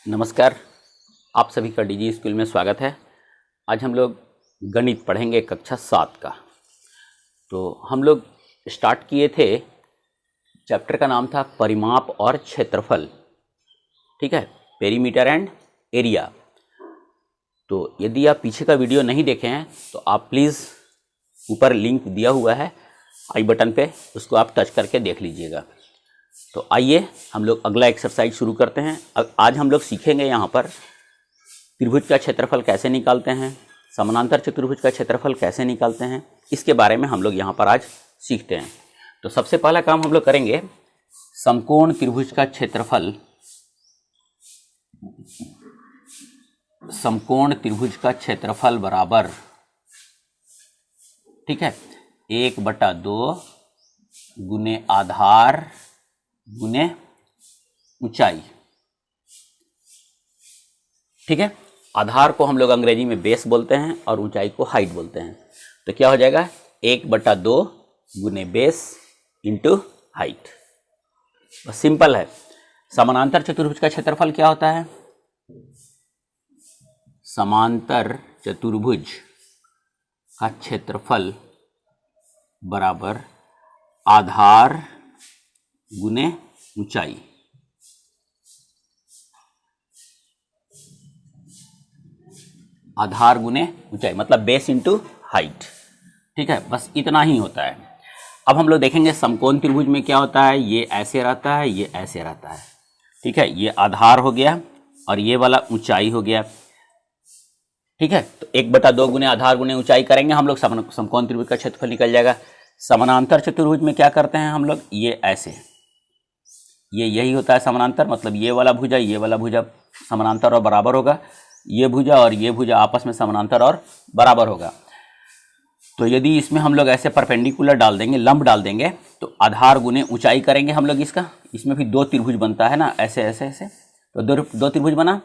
नमस्कार, आप सभी का डीजी स्कूल में स्वागत है। आज हम लोग गणित पढ़ेंगे कक्षा 7 का। तो हम लोग स्टार्ट किए थे, चैप्टर का नाम था परिमाप और क्षेत्रफल, ठीक है, पेरीमीटर एंड एरिया। तो यदि आप पीछे का वीडियो नहीं देखे हैं तो आप प्लीज़ ऊपर लिंक दिया हुआ है आई बटन पे, उसको आप टच करके देख लीजिएगा। तो आइए हम लोग अगला एक्सरसाइज शुरू करते हैं। आज हम लोग सीखेंगे यहाँ पर त्रिभुज का क्षेत्रफल कैसे निकालते हैं, समानांतर चतुर्भुज का क्षेत्रफल कैसे निकालते हैं, इसके बारे में हम लोग यहाँ पर आज सीखते हैं। तो सबसे पहला काम हम लोग करेंगे, समकोण त्रिभुज का क्षेत्रफल, समकोण त्रिभुज का क्षेत्रफल बराबर, ठीक है, 1/2 गुने आधार गुने ऊंचाई। ठीक है, आधार को हम लोग अंग्रेजी में बेस बोलते हैं और ऊंचाई को हाइट बोलते हैं। तो क्या हो जाएगा, 1/2 गुने बेस इंटू हाइट। बस सिंपल है। समानांतर चतुर्भुज का क्षेत्रफल क्या होता है? समांतर चतुर्भुज का क्षेत्रफल बराबर आधार गुने ऊंचाई। आधार गुने ऊंचाई मतलब बेस इंटू हाइट। ठीक है, बस इतना ही होता है। अब हम लोग देखेंगे समकोण त्रिभुज में क्या होता है। ये ऐसे रहता है, ये ऐसे रहता है। ठीक है, ये आधार हो गया और ये वाला ऊंचाई हो गया। ठीक है, तो 1/2 गुने आधार गुने ऊंचाई करेंगे हम लोग, समकोण त्रिभुज का क्षेत्रफल निकल जाएगा। समानांतर चतुर्भुज में क्या करते हैं हम लोग, ये ऐसे, ये यही होता है समानांतर, मतलब ये वाला भुजा समानांतर और बराबर होगा, ये भुजा और ये भुजा आपस में समानांतर और बराबर होगा। तो यदि इसमें हम लोग ऐसे परपेंडिकुलर डाल देंगे, लंब डाल देंगे, तो आधार गुने ऊंचाई करेंगे हम लोग इसका। इसमें भी 2 त्रिभुज बनता है ना, ऐसे ऐसे ऐसे, तो दो त्रिभुज बना।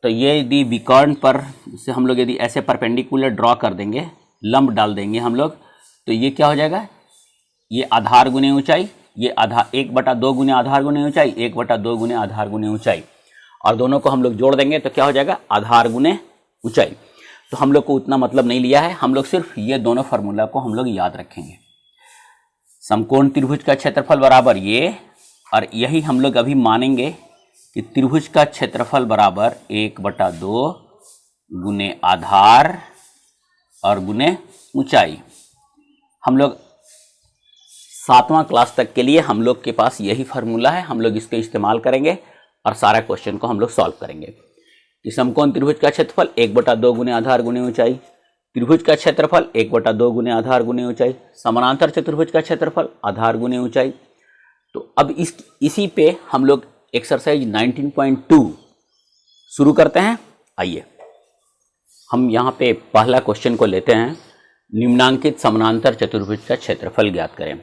तो ये यदि विकर्ण पर से हम लोग यदि ऐसे परपेंडिकुलर ड्रॉ कर देंगे, लंब डाल देंगे हम लोग, तो ये क्या हो जाएगा, ये आधार गुने ऊंचाई, ये आधार 1/2 गुने आधार गुने ऊंचाई, 1/2 गुने आधार गुने ऊंचाई, और दोनों को हम लोग जोड़ देंगे तो क्या हो जाएगा, आधार गुने ऊंचाई। तो हम लोग को उतना मतलब नहीं लिया है, हम लोग सिर्फ ये दोनों फार्मूला को हम लोग याद रखेंगे। समकोण त्रिभुज का क्षेत्रफल बराबर ये, और यही हम लोग अभी मानेंगे कि त्रिभुज का क्षेत्रफल बराबर 1/2 गुने आधार और गुने ऊंचाई। हम लोग 7वां क्लास तक के लिए हम लोग के पास यही फार्मूला है, हम लोग इसका इस्तेमाल करेंगे और सारा क्वेश्चन को हम लोग सॉल्व करेंगे। कि समकोण त्रिभुज का क्षेत्रफल 1/2 गुने आधार गुने ऊंचाई, त्रिभुज का क्षेत्रफल 1/2 गुने आधार गुने ऊंचाई, समानांतर चतुर्भुज का क्षेत्रफल आधार गुने ऊंचाई। तो अब इसी पे हम लोग एक्सरसाइज 19.2 शुरू करते हैं। आइए हम यहाँ पे पहला क्वेश्चन को लेते हैं, निम्नांकित समानांतर चतुर्भुज का क्षेत्रफल ज्ञात करें।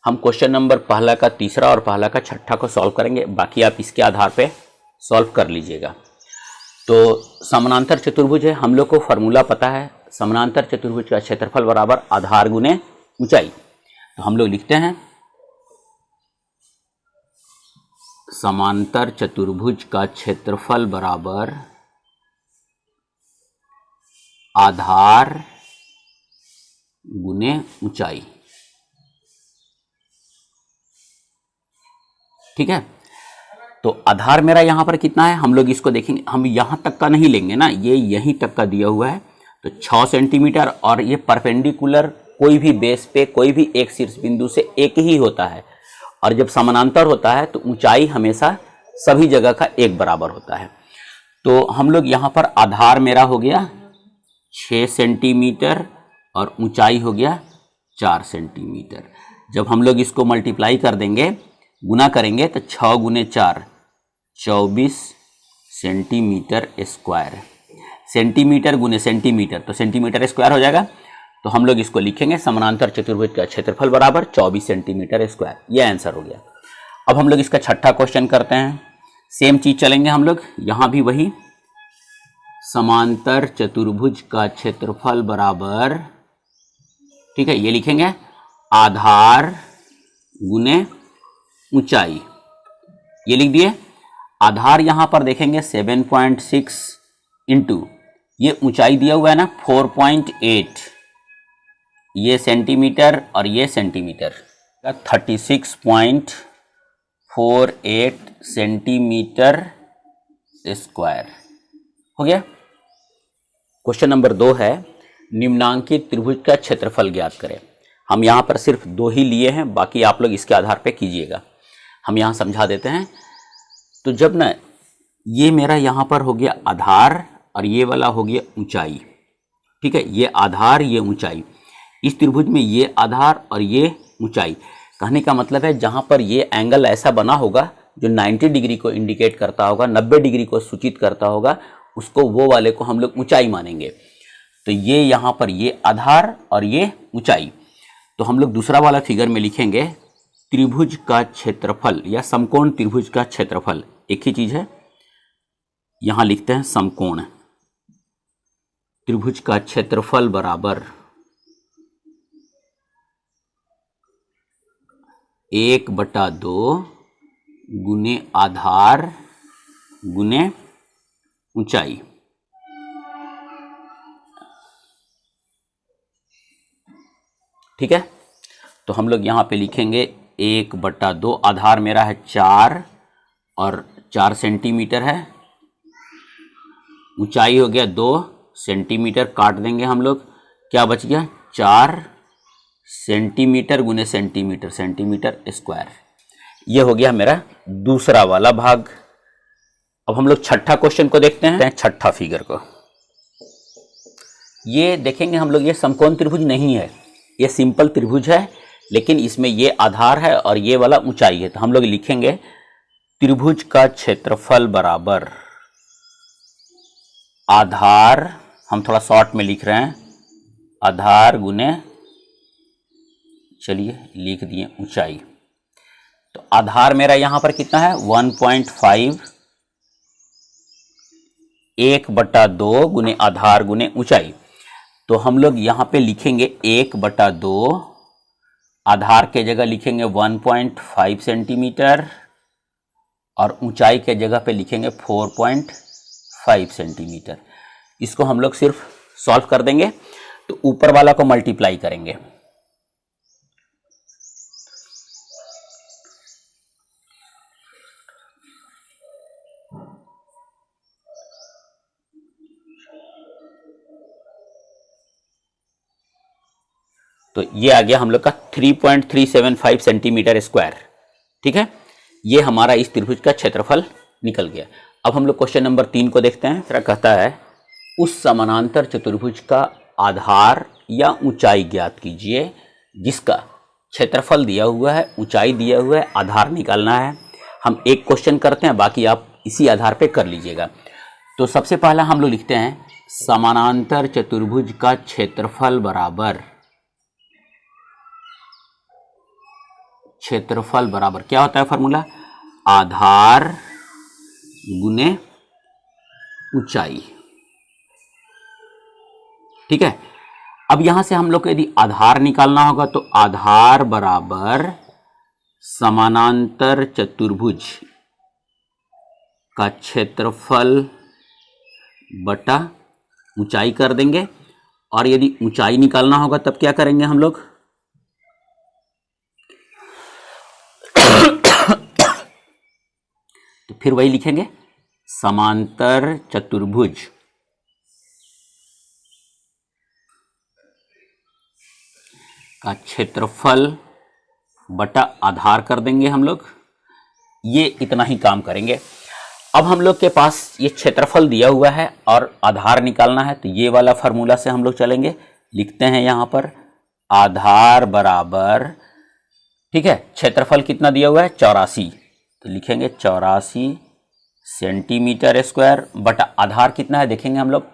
हम क्वेश्चन नंबर पहला का तीसरा और पहला का छठा को सॉल्व करेंगे, बाकी आप इसके आधार पे सॉल्व कर लीजिएगा। तो समानांतर चतुर्भुज है, हम लोग को फार्मूला पता है, समानांतर चतुर्भुज का क्षेत्रफल बराबर आधार गुने ऊंचाई। तो हम लोग लिखते हैं, समांतर चतुर्भुज का क्षेत्रफल बराबर आधार गुने ऊंचाई। ठीक है, तो आधार मेरा यहाँ पर कितना है, हम लोग इसको देखेंगे। हम यहाँ तक का नहीं लेंगे ना, ये यहीं तक का दिया हुआ है, तो 6 सेंटीमीटर, और ये परपेंडिकुलर कोई भी बेस पे कोई भी एक शीर्ष बिंदु से एक ही होता है, और जब समानांतर होता है तो ऊंचाई हमेशा सभी जगह का एक बराबर होता है। तो हम लोग यहाँ पर आधार मेरा हो गया 6 सेंटीमीटर और ऊंचाई हो गया 4 सेंटीमीटर। जब हम लोग इसको मल्टीप्लाई कर देंगे, गुना करेंगे, तो 6 गुने 4 24 सेंटीमीटर स्क्वायर। सेंटीमीटर गुने सेंटीमीटर तो सेंटीमीटर स्क्वायर हो जाएगा। तो हम लोग इसको लिखेंगे, समानांतर चतुर्भुज का क्षेत्रफल बराबर 24 सेंटीमीटर स्क्वायर। ये आंसर हो गया। अब हम लोग इसका छठा क्वेश्चन करते हैं। सेम चीज चलेंगे हम लोग, यहाँ भी वही, समांतर चतुर्भुज का क्षेत्रफल बराबर, ठीक है, ये लिखेंगे आधार गुने ऊंचाई, ये लिख दिए। आधार यहां पर देखेंगे 7.6 इंटू ये ऊंचाई दिया हुआ है ना 4.8, ये सेंटीमीटर और ये सेंटीमीटर, 36.48 सेंटीमीटर स्क्वायर हो गया। क्वेश्चन नंबर 2 है निम्नांकित त्रिभुज का क्षेत्रफल ज्ञात करें। हम यहाँ पर सिर्फ 2 ही लिए हैं, बाकी आप लोग इसके आधार पे कीजिएगा। हम यहाँ समझा देते हैं। तो जब ना ये मेरा यहाँ पर हो गया आधार और ये वाला हो गया ऊंचाई, ठीक है, ये आधार ये ऊंचाई, इस त्रिभुज में ये आधार और ये ऊंचाई, कहने का मतलब है जहाँ पर ये एंगल ऐसा बना होगा जो 90 डिग्री को इंडिकेट करता होगा, 90 डिग्री को सूचित करता होगा, उसको वो वाले को हम लोग ऊंचाई मानेंगे। तो ये यहाँ पर ये आधार और ये ऊंचाई। तो हम लोग दूसरा वाला फिगर में लिखेंगे त्रिभुज का क्षेत्रफल या समकोण त्रिभुज का क्षेत्रफल, एक ही चीज है। यहां लिखते हैं समकोण त्रिभुज का क्षेत्रफल बराबर 1/2 गुने आधार गुने ऊंचाई। ठीक है, तो हम लोग यहाँ पे लिखेंगे 1/2, आधार मेरा है 4 और 4 सेंटीमीटर है, ऊंचाई हो गया 2 सेंटीमीटर, काट देंगे हम लोग, क्या बच गया 4 सेंटीमीटर गुने सेंटीमीटर, सेंटीमीटर स्क्वायर। ये हो गया मेरा दूसरा वाला भाग। अब हम लोग छठा क्वेश्चन को देखते हैं, छठा फिगर को। ये देखेंगे हम लोग, ये समकोण त्रिभुज नहीं है, ये सिंपल त्रिभुज है, लेकिन इसमें ये आधार है और ये वाला ऊंचाई है। तो हम लोग लिखेंगे त्रिभुज का क्षेत्रफल बराबर आधार, हम थोड़ा शॉर्ट में लिख रहे हैं, आधार गुने, चलिए लिख दिए ऊंचाई। तो आधार मेरा यहां पर कितना है 1.5, 1/2 गुने आधार गुने ऊंचाई। तो हम लोग यहां पे लिखेंगे 1/2, आधार के जगह लिखेंगे 1.5 सेंटीमीटर और ऊंचाई के जगह पे लिखेंगे 4.5 सेंटीमीटर। इसको हम लोग सिर्फ सॉल्व कर देंगे, तो ऊपर वाला को मल्टीप्लाई करेंगे। तो ये आ गया हम लोग का 3.375 सेंटीमीटर स्क्वायर। ठीक है, ये हमारा इस त्रिभुज का क्षेत्रफल निकल गया। अब हम लोग क्वेश्चन नंबर 3 को देखते हैं। फिर कहता है उस समानांतर चतुर्भुज का आधार या ऊंचाई ज्ञात कीजिए जिसका क्षेत्रफल दिया हुआ है, ऊंचाई दिया हुआ है, आधार निकालना है। हम एक क्वेश्चन करते हैं, बाकी आप इसी आधार पे कर लीजिएगा। तो सबसे पहला हम लोग लिखते हैं समानांतर चतुर्भुज का क्षेत्रफल बराबर, क्षेत्रफल बराबर क्या होता है फॉर्मूला, आधार गुने ऊंचाई। ठीक है, अब यहां से हम लोग को यदि आधार निकालना होगा तो आधार बराबर समानांतर चतुर्भुज का क्षेत्रफल बटा ऊंचाई कर देंगे। और यदि ऊंचाई निकालना होगा तब क्या करेंगे हम लोग, तो फिर वही लिखेंगे समांतर चतुर्भुज का क्षेत्रफल बटा आधार कर देंगे हम लोग। ये इतना ही काम करेंगे। अब हम लोग के पास ये क्षेत्रफल दिया हुआ है और आधार निकालना है, तो ये वाला फार्मूला से हम लोग चलेंगे। लिखते हैं यहां पर आधार बराबर, ठीक है, क्षेत्रफल कितना दिया हुआ है 84, तो लिखेंगे 84 सेंटीमीटर स्क्वायर बटा आधार कितना है देखेंगे हम लोग।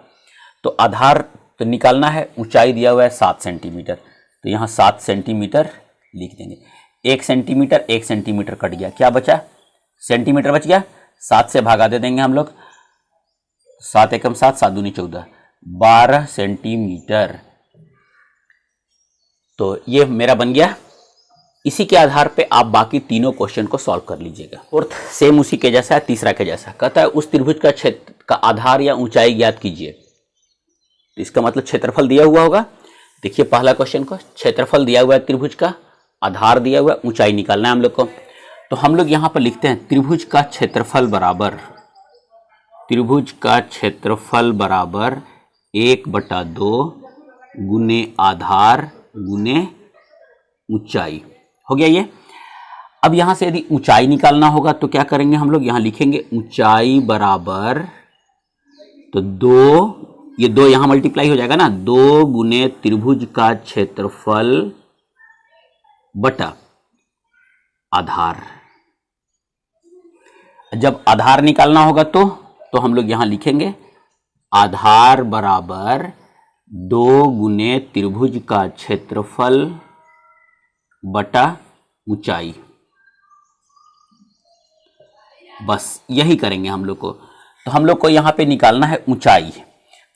तो आधार तो निकालना है, ऊंचाई दिया हुआ है 7 सेंटीमीटर, तो यहाँ 7 सेंटीमीटर लिख देंगे। 1 सेंटीमीटर 1 सेंटीमीटर कट गया, क्या बचा, सेंटीमीटर बच गया, 7 से भागा दे देंगे हम लोग, 7 एकम 7, 7 दूनी 14, 12 सेंटीमीटर। तो ये मेरा बन गया इसी के आधार पे आप बाकी तीनों क्वेश्चन को सॉल्व कर लीजिएगा। फोर्थ सेम उसी के जैसा है, तीसरा के जैसा कहता है उस त्रिभुज का क्षेत्र का आधार या ऊंचाई ज्ञात कीजिए। तो इसका मतलब क्षेत्रफल दिया हुआ होगा। देखिए पहला क्वेश्चन को, क्षेत्रफल दिया हुआ है त्रिभुज का, आधार दिया हुआ है, ऊंचाई निकालना है हम लोग को। तो हम लोग यहां पर लिखते हैं त्रिभुज का क्षेत्रफल बराबर 1/2 गुने आधार गुने ऊंचाई। हो गया ये। अब यहां से यदि ऊंचाई निकालना होगा तो क्या करेंगे हम लोग, यहां लिखेंगे ऊंचाई बराबर, तो 2, ये 2 यहां मल्टीप्लाई हो जाएगा ना, 2 गुने त्रिभुज का क्षेत्रफल बटा आधार। जब आधार निकालना होगा तो हम लोग यहां लिखेंगे आधार बराबर 2 गुने त्रिभुज का क्षेत्रफल बटा ऊंचाई। बस यही करेंगे हम लोग को। तो हम लोग को यहां पे निकालना है ऊंचाई,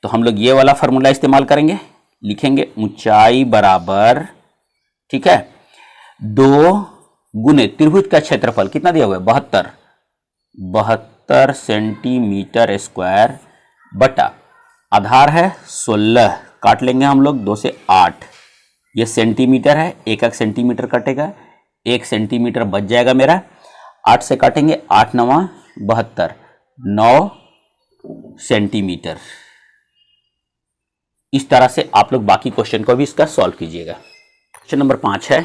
तो हम लोग ये वाला फॉर्मूला इस्तेमाल करेंगे, लिखेंगे ऊंचाई बराबर, ठीक है, 2 गुने त्रिभुज का क्षेत्रफल कितना दिया हुआ है, 72 सेंटीमीटर स्क्वायर बटा आधार है 16, काट लेंगे हम लोग 2 से 8, ये सेंटीमीटर है, एक सेंटीमीटर कटेगा, 1 सेंटीमीटर बच जाएगा मेरा, 8 से काटेंगे 8 9 72, 9 सेंटीमीटर। इस तरह से आप लोग बाकी क्वेश्चन को भी इसका सॉल्व कीजिएगा। क्वेश्चन नंबर 5 है,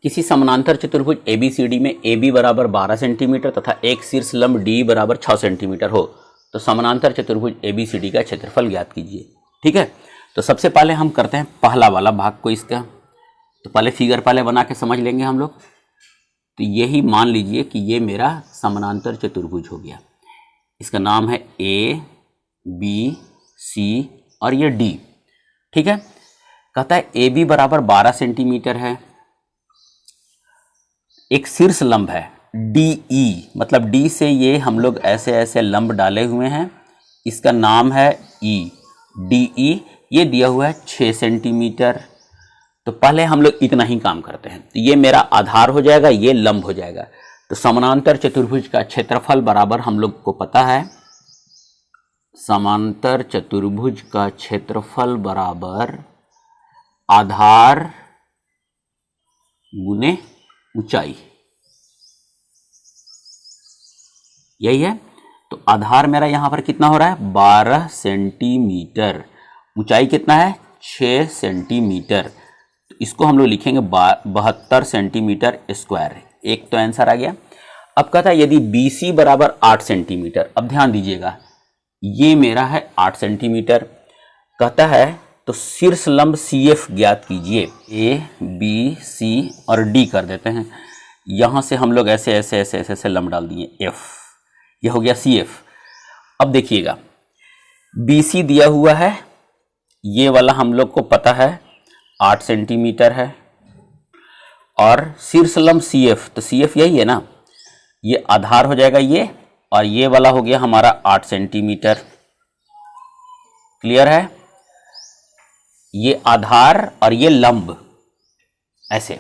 किसी समानांतर चतुर्भुज ABCD में AB बराबर 12 सेंटीमीटर तथा एक शीर्ष लंब D बराबर 6 सेंटीमीटर हो तो समानांतर चतुर्भुज ABCD का क्षेत्रफल ज्ञात कीजिए। ठीक है, तो सबसे पहले हम करते हैं पहला वाला भाग को इसका। तो पहले फिगर पहले बना के समझ लेंगे हम लोग। तो यही मान लीजिए कि ये मेरा समानांतर चतुर्भुज हो गया, इसका नाम है ABC और ये D। ठीक है, कहता है AB बराबर 12 सेंटीमीटर है, एक शीर्ष लंब है DE, मतलब D से ये हम लोग ऐसे ऐसे लंब डाले हुए हैं, इसका नाम है E, DE ये दिया हुआ है 6 सेंटीमीटर। तो पहले हम लोग इतना ही काम करते हैं, तो ये मेरा आधार हो जाएगा, ये लंब हो जाएगा। तो समानांतर चतुर्भुज का क्षेत्रफल बराबर हम लोग को पता है, समांतर चतुर्भुज का क्षेत्रफल बराबर आधार गुने ऊंचाई, यही है। तो आधार मेरा यहां पर कितना हो रहा है, 12 सेंटीमीटर, ऊंचाई कितना है, 6 सेंटीमीटर। तो इसको हम लोग लिखेंगे 72 सेंटीमीटर स्क्वायर। एक तो आंसर आ गया। अब कहता है यदि BC बराबर 8 सेंटीमीटर, अब ध्यान दीजिएगा ये मेरा है 8 सेंटीमीटर, कहता है तो शीर्ष लंब CF ज्ञात कीजिए। A B C और D कर देते हैं, यहां से हम लोग ऐसे ऐसे ऐसे ऐसे ऐसे लंब डाल दिए F, ये हो गया CF। अब देखिएगा BC दिया हुआ है, ये वाला हम लोग को पता है 8 सेंटीमीटर है, और शीर्ष लंब CF, तो CF यही है ना, ये आधार हो जाएगा ये, और ये वाला हो गया हमारा 8 सेंटीमीटर। क्लियर है, ये आधार और ये लंब ऐसे।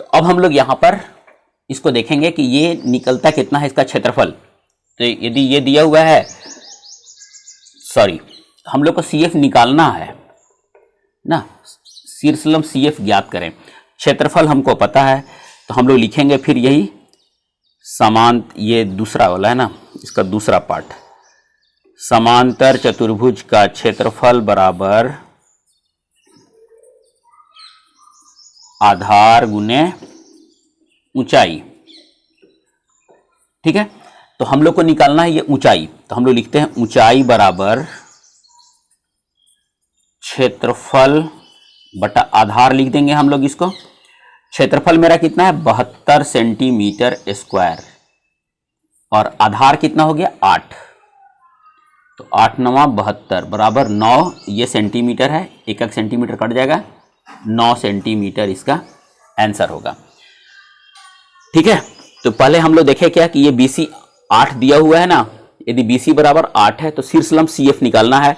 तो अब हम लोग यहां पर इसको देखेंगे कि ये निकलता कितना है इसका क्षेत्रफल। तो यदि ये दिया हुआ है, सॉरी हम लोग को CF निकालना है ना, शीर्ष लंब CF ज्ञात करें, क्षेत्रफल हमको पता है, तो हम लोग लिखेंगे फिर यही समान, ये दूसरा वाला है ना, इसका दूसरा पार्ट, समांतर चतुर्भुज का क्षेत्रफल बराबर आधार गुने ऊंचाई। ठीक है, तो हम लोग को निकालना है ये ऊंचाई, तो हम लोग लिखते हैं ऊंचाई बराबर क्षेत्रफल बटा आधार, लिख देंगे हम लोग इसको। क्षेत्रफल मेरा कितना है, 72 सेंटीमीटर स्क्वायर, और आधार कितना हो गया 8, तो 8 9 72 बराबर 9, ये सेंटीमीटर है, एक एक सेंटीमीटर कट जाएगा, 9 सेंटीमीटर इसका आंसर होगा। ठीक है, तो पहले हम लोग देखें क्या कि ये BC 8 दिया हुआ है ना, यदि BC बराबर 8 है तो शीर्ष लंब CF निकालना है,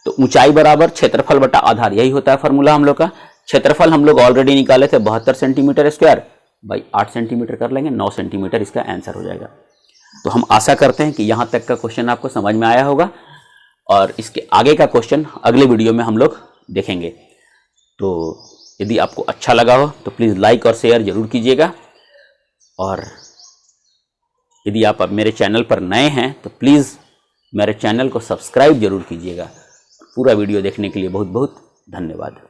तो ऊंचाई बराबर क्षेत्रफल बटा आधार, यही होता है फॉर्मूला हम लोग का। क्षेत्रफल हम लोग ऑलरेडी निकाले थे 72 सेंटीमीटर स्क्वायर, भाई 8 सेंटीमीटर कर लेंगे, 9 सेंटीमीटर इसका आंसर हो जाएगा। तो हम आशा करते हैं कि यहाँ तक का क्वेश्चन आपको समझ में आया होगा और इसके आगे का क्वेश्चन अगले वीडियो में हम लोग देखेंगे। तो यदि आपको अच्छा लगा हो तो प्लीज़ लाइक और शेयर जरूर कीजिएगा, और यदि आप अब मेरे चैनल पर नए हैं तो प्लीज़ मेरे चैनल को सब्सक्राइब जरूर कीजिएगा। पूरा वीडियो देखने के लिए बहुत बहुत धन्यवाद।